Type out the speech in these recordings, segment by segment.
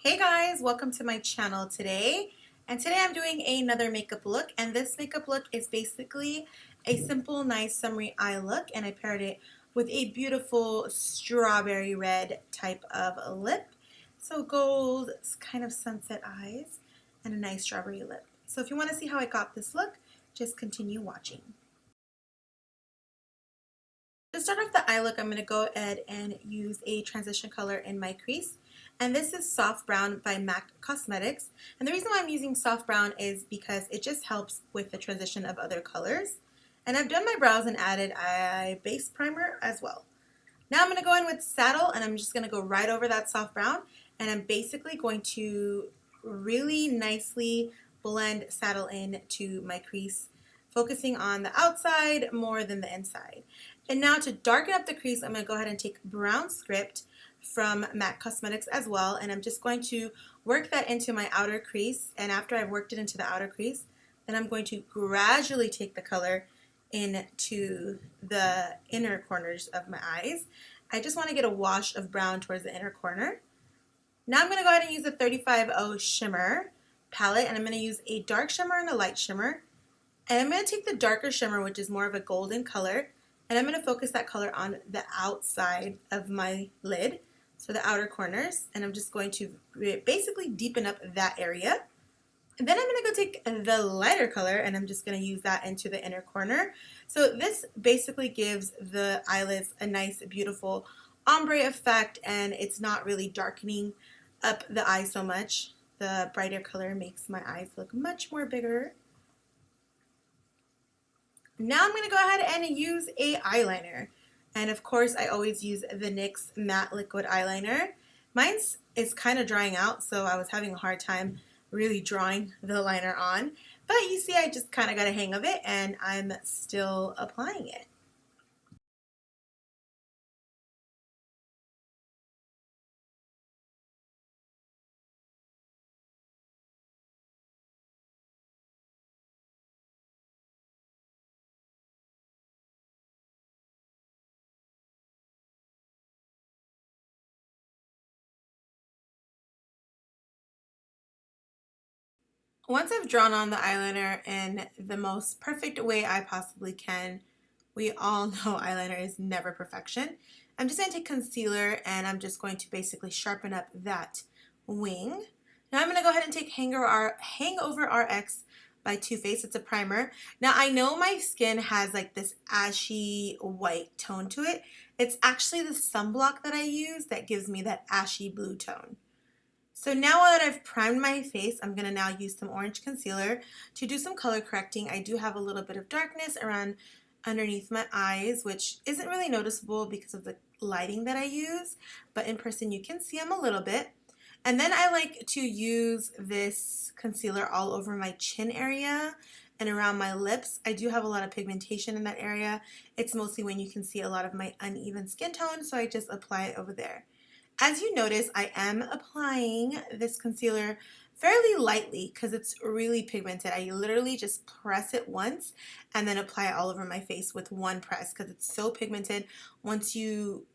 Hey guys, welcome to my channel today. And today I'm doing another makeup look, and this makeup look is basically a simple, nice summery eye look, and I paired it with a beautiful strawberry red type of lip. So gold, kind of sunset eyes, and a nice strawberry lip. So if you want to see how I got this look, just continue watching. To start off the eye look, I'm going to go ahead and use a transition color in my crease. And this is Soft Brown by MAC Cosmetics. And the reason why I'm using Soft Brown is because it just helps with the transition of other colors. And I've done my brows and added a base primer as well. Now I'm going to go in with Saddle, and I'm just going to go right over that Soft Brown. And I'm basically going to really nicely blend Saddle in to my crease, focusing on the outside more than the inside. And now to darken up the crease, I'm going to go ahead and take Brown Script from MAC Cosmetics as well, and I'm just going to work that into my outer crease. And after I've worked it into the outer crease, then I'm going to gradually take the color into the inner corners of my eyes. I just want to get a wash of brown towards the inner corner. Now I'm going to go ahead and use the 35O Shimmer palette, and I'm going to use a dark shimmer and a light shimmer. And I'm going to take the darker shimmer, which is more of a golden color, and I'm going to focus that color on the outside of my lid, so the outer corners, and I'm just going to basically deepen up that area. And then I'm going to go take the lighter color, and I'm just going to use that into the inner corner. So this basically gives the eyelids a nice, beautiful ombre effect, and it's not really darkening up the eye so much. The brighter color makes my eyes look much more bigger. Now I'm going to go ahead and use a eyeliner. And of course, I always use the NYX Matte Liquid Eyeliner. Mine is kind of drying out, so I was having a hard time really drawing the liner on. But you see, I just kind of got a hang of it, and I'm still applying it. Once I've drawn on the eyeliner in the most perfect way I possibly can, we all know eyeliner is never perfection. I'm just going to take concealer, and I'm just going to basically sharpen up that wing. Now I'm going to go ahead and take Hangover RX by Too Faced. It's a primer. Now I know my skin has like this ashy white tone to it. It's actually the sunblock that I use that gives me that ashy blue tone. So now that I've primed my face, I'm going to now use some orange concealer to do some color correcting. I do have a little bit of darkness around underneath my eyes, which isn't really noticeable because of the lighting that I use, but in person you can see them a little bit. And then I like to use this concealer all over my chin area and around my lips. I do have a lot of pigmentation in that area. It's mostly when you can see a lot of my uneven skin tone, so I just apply it over there. As you notice, I am applying this concealer fairly lightly because it's really pigmented. I literally just press it once and then apply it all over my face with one press because it's so pigmented. Once you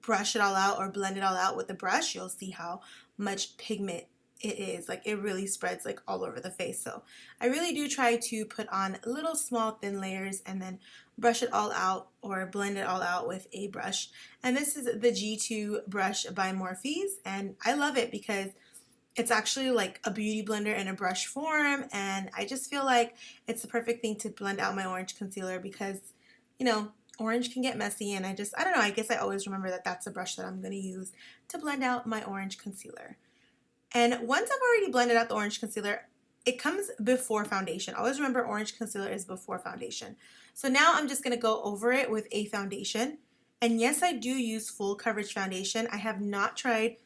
brush it all out or blend it all out with the brush, you'll see how much pigment it is. Like, it really spreads like all over the face. So I really do try to put on little small thin layers and then brush it all out or blend it all out with a brush. And this is the G2 brush by Morphe, and I love it because it's actually like a beauty blender in a brush form, and I just feel like it's the perfect thing to blend out my orange concealer because, you know, orange can get messy, and I don't know, I guess I always remember that that's a brush that I'm going to use to blend out my orange concealer. And once I've already blended out the orange concealer, it comes before foundation. Always remember, orange concealer is before foundation. So now I'm just going to go over it with a foundation. And yes, I do use full coverage foundation. I have not tried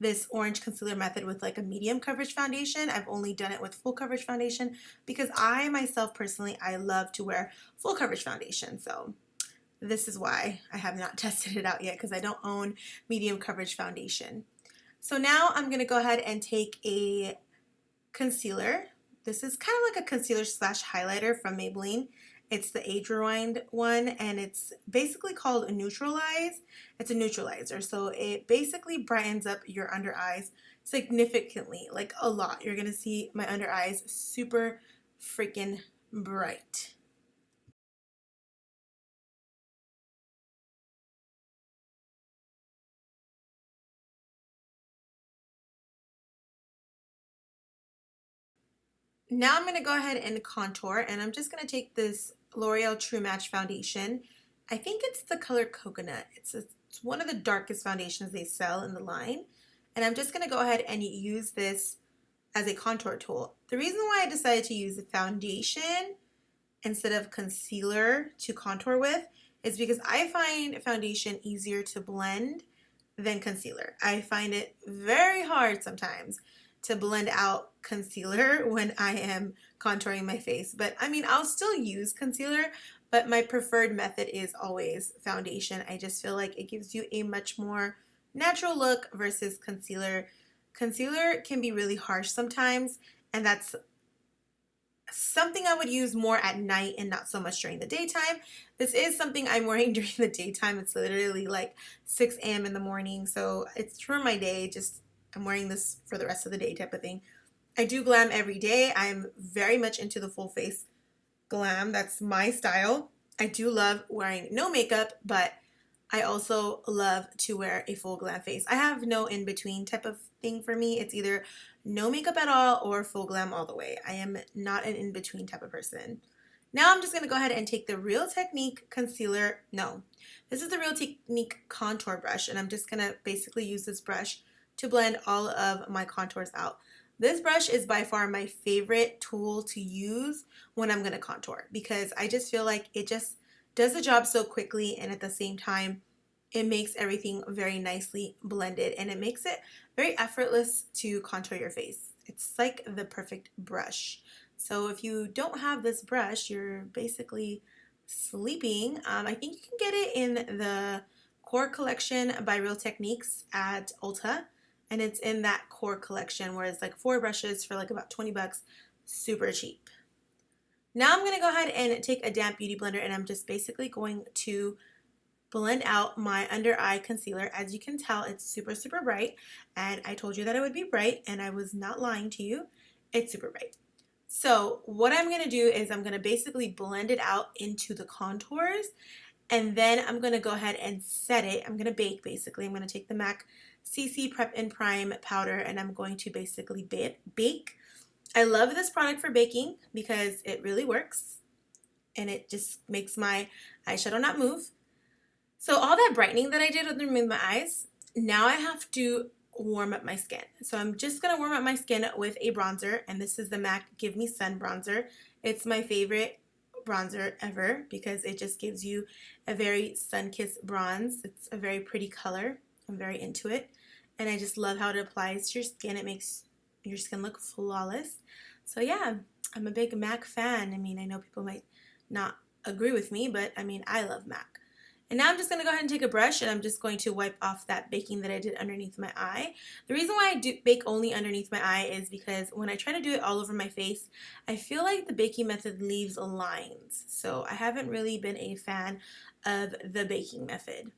this orange concealer method with like a medium coverage foundation. I've only done it with full coverage foundation because I myself personally, I love to wear full coverage foundation. So this is why I have not tested it out yet, because I don't own medium coverage foundation. So now I'm going to go ahead and take a concealer. This is kind of like a concealer slash highlighter from Maybelline. It's the Age Rewind one, and it's basically called Neutralize. It's a neutralizer, so it basically brightens up your under eyes significantly, like a lot. You're gonna see my under eyes super freaking bright. Now I'm going to go ahead and contour, and I'm just going to take this L'Oreal True Match foundation. I think it's the color Coconut. It's one of the darkest foundations they sell in the line. And I'm just going to go ahead and use this as a contour tool. The reason why I decided to use the foundation instead of concealer to contour with is because I find foundation easier to blend than concealer. I find it very hard sometimes to blend out concealer when I am contouring my face. But I mean, I'll still use concealer, but my preferred method is always foundation. I just feel like it gives you a much more natural look versus concealer. Concealer can be really harsh sometimes, and that's something I would use more at night and not so much during the daytime. This is something I'm wearing during the daytime. It's literally like 6 a.m. in the morning, so it's for my day. Just I'm wearing this for the rest of the day type of thing. I do glam every day. I'm very much into the full face glam. That's my style. I do love wearing no makeup, but I also love to wear a full glam face. I have no in-between type of thing for me. It's either no makeup at all or full glam all the way. I am not an in-between type of person. Now I'm just going to go ahead and take the Real Technique concealer. No, this is the Real Technique contour brush, and I'm just going to basically use this brush to blend all of my contours out. This brush is by far my favorite tool to use when I'm going to contour because I just feel like it just does the job so quickly, and at the same time it makes everything very nicely blended, and it makes it very effortless to contour your face. It's like the perfect brush. So if you don't have this brush, you're basically sleeping. I think you can get it in the Core Collection by Real Techniques at Ulta, and it's in that Core Collection where it's like 4 brushes for like about 20 bucks, super cheap. Now I'm going to go ahead and take a damp beauty blender, and I'm just basically going to blend out my under eye concealer. As you can tell, it's super, super bright, and I told you that it would be bright, and I was not lying to you. It's super bright. So what I'm going to do is I'm going to basically blend it out into the contours, and then I'm going to go ahead and set it. I'm going to bake basically. I'm going to take the MAC CC Prep and Prime powder, and I'm going to basically bake. I love this product for baking because it really works, and it just makes my eyeshadow not move. So all that brightening that I did with my eyes, now I have to warm up my skin. So I'm just going to warm up my skin with a bronzer, and this is the MAC Give Me Sun bronzer. It's my favorite bronzer ever because it just gives you a very sun-kissed bronze. It's a very pretty color. I'm very into it, and I just love how it applies to your skin. It makes your skin look flawless. So yeah, I'm a big MAC fan. I mean, I know people might not agree with me, but I mean, I love MAC. And now I'm just going to go ahead and take a brush, and I'm just going to wipe off that baking that I did underneath my eye. The reason why I do bake only underneath my eye is because when I try to do it all over my face, I feel like the baking method leaves lines. So I haven't really been a fan of the baking method.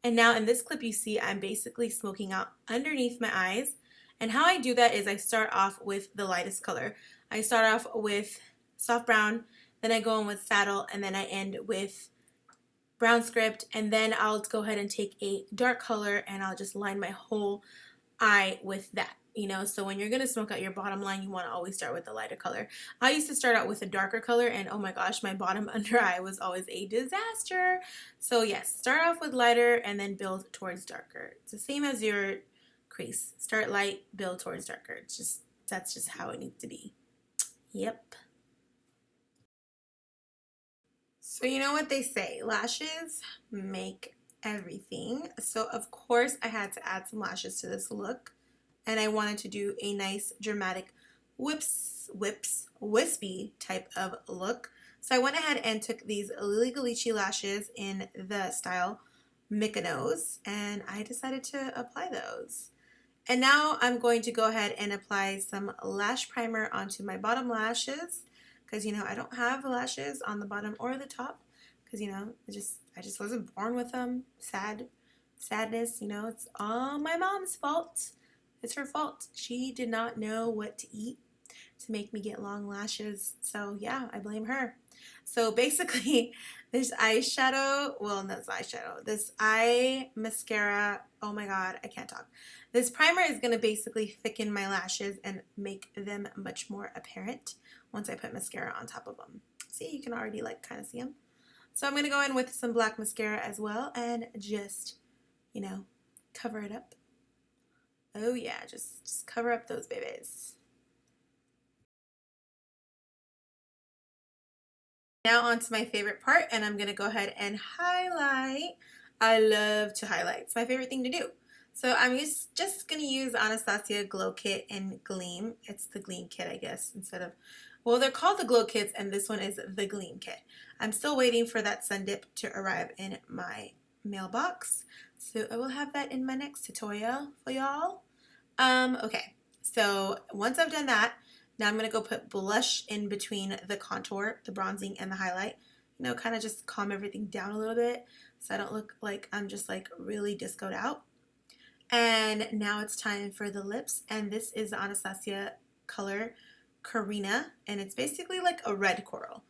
And now in this clip you see I'm basically smoking out underneath my eyes. And how I do that is I start off with the lightest color. I start off with soft brown, then I go in with saddle, and then I end with brown script, and then I'll go ahead and take a dark color and I'll just line my whole eye with that. You know, so when you're going to smoke out your bottom line, you want to always start with the lighter color. I used to start out with a darker color, and oh my gosh, my bottom under eye was always a disaster. So yes, start off with lighter and then build towards darker. It's the same as your crease. Start light, build towards darker. That's just how it needs to be. Yep. So you know what they say, lashes make everything. So of course I had to add some lashes to this look, and I wanted to do a nice dramatic wispy type of look. So I went ahead and took these Lilly lashes in the style Mykonos, and I decided to apply those. And now I'm going to go ahead and apply some lash primer onto my bottom lashes, because you know I don't have lashes on the bottom or the top, because you know I just wasn't born with them. Sadness, you know, it's all my mom's fault. It's her fault. She did not know what to eat to make me get long lashes. So yeah, I blame her. So basically, this eyeshadow, well, no, it's eyeshadow. This eye mascara, oh my god, I can't talk. This primer is going to basically thicken my lashes and make them much more apparent once I put mascara on top of them. See, you can already like kind of see them. So I'm going to go in with some black mascara as well and just, you know, cover it up. Oh yeah, just cover up those babies. Now on to my favorite part, and I'm going to go ahead and highlight. I love to highlight. It's my favorite thing to do. So I'm just going to use Anastasia Glow Kit in Gleam. It's the Gleam Kit, I guess, instead of, well, they're called the Glow Kits, and this one is the Gleam Kit. I'm still waiting for that sun dip to arrive in my mailbox. So I will have that in my next tutorial for y'all. Okay, so once I've done that, now I'm going to go put blush in between the contour, the bronzing, and the highlight. You know, kind of just calm everything down a little bit so I don't look like I'm just like really discoed out. And now it's time for the lips, and this is the Anastasia color Carina, and it's basically like a red coral.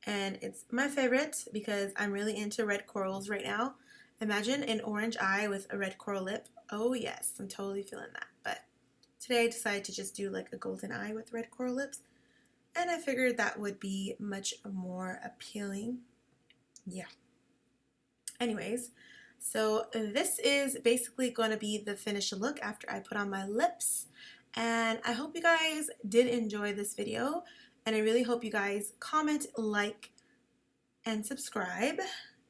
And it's my favorite because I'm really into red corals right now. Imagine an orange eye with a red coral lip. Oh yes, I'm totally feeling that. But today I decided to just do like a golden eye with red coral lips, and I figured that would be much more appealing. Yeah. Anyways, so this is basically going to be the finished look after I put on my lips. And I hope you guys did enjoy this video, and I really hope you guys comment, like, and subscribe.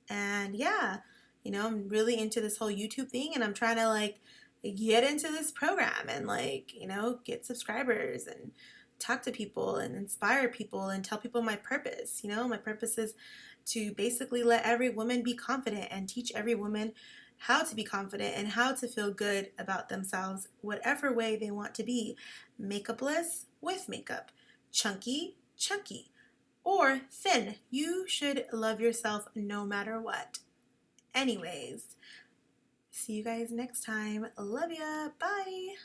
And yeah, you know, I'm really into this whole YouTube thing, and I'm trying to like get into this program and like, you know, get subscribers and talk to people and inspire people and tell people my purpose. You know, my purpose is to basically let every woman be confident and teach every woman how to be confident and how to feel good about themselves, whatever way they want to be. Makeupless, with makeup, chunky, chunky, or thin. You should love yourself no matter what. Anyways, see you guys next time. Love ya. Bye.